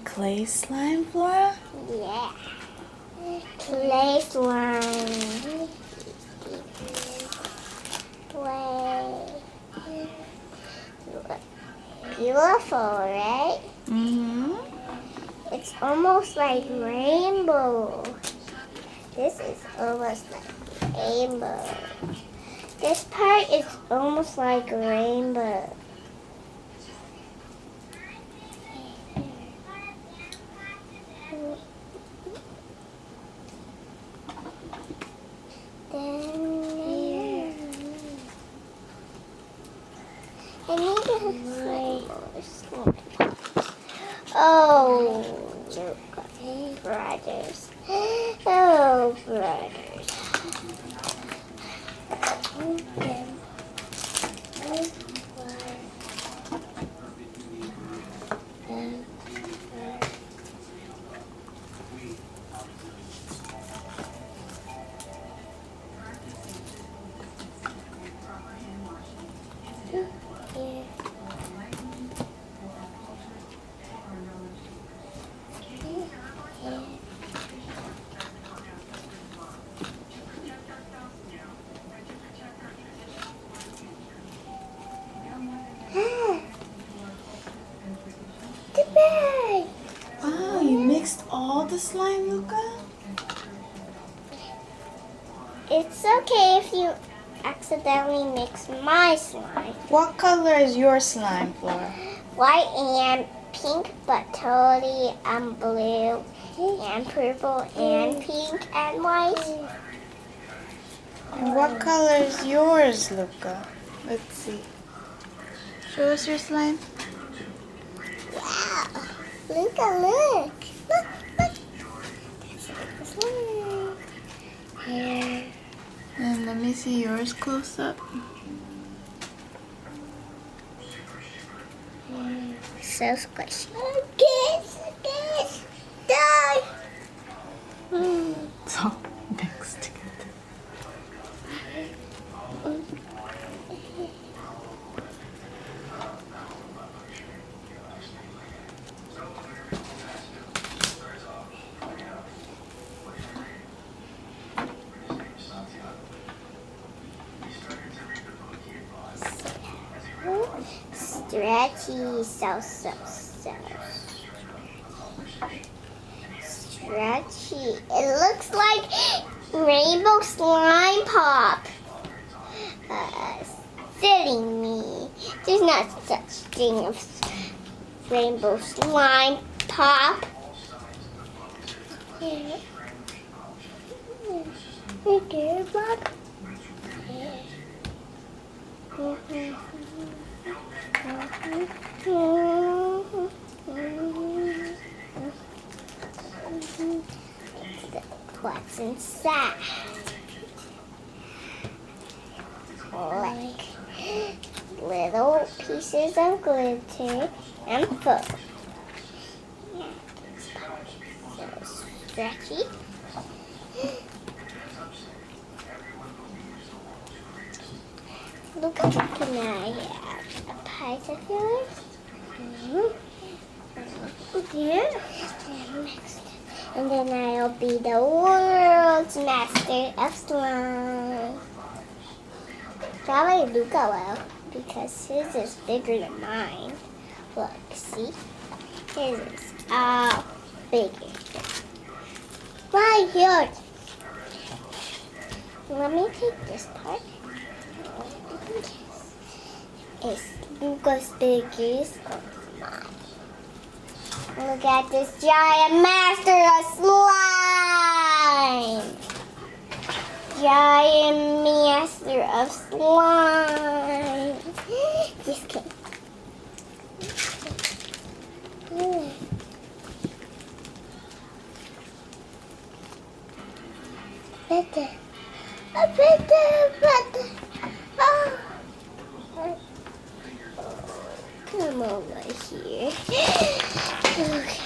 make clay slime, Flora? Yeah. Clay slime. Clay. Beautiful, right? Mm-hmm. It's almost like rainbow. This is almost like rainbow. This part is almost like rainbow. Then I need to slime. Oh, brothers. Oh, brothers. The bag. Wow, you mixed all the slime, Lucca? It's okay if you accidentally mix my slime. What color is your slime, Flora? White and pink, but totally blue and purple and pink and white. And what color is yours, Lucca? Let's see. Show us your slime. Wow! Look! Look! Look! That's the slime. Here. And let me see yours close up. So squishy. Kiss! Kiss! Die! It's all mixed together. Stretchy, so stretchy. It looks like rainbow slime pop. Silly me. There's not such thing as rainbow slime pop. Okay, Bob. What's inside? Like little pieces of glitter and foam. So stretchy. Look, can I have a piece of yours? Here. And then I'll be the world's master of slime. Probably Luca will, because his is bigger than mine. Look, see? His is all bigger. Why yours? Let me take this part. It's Luca's biggest or mine. Look at this giant master of slime! Giant master of slime! Just kidding. Better. Oh. Come over here. Okay.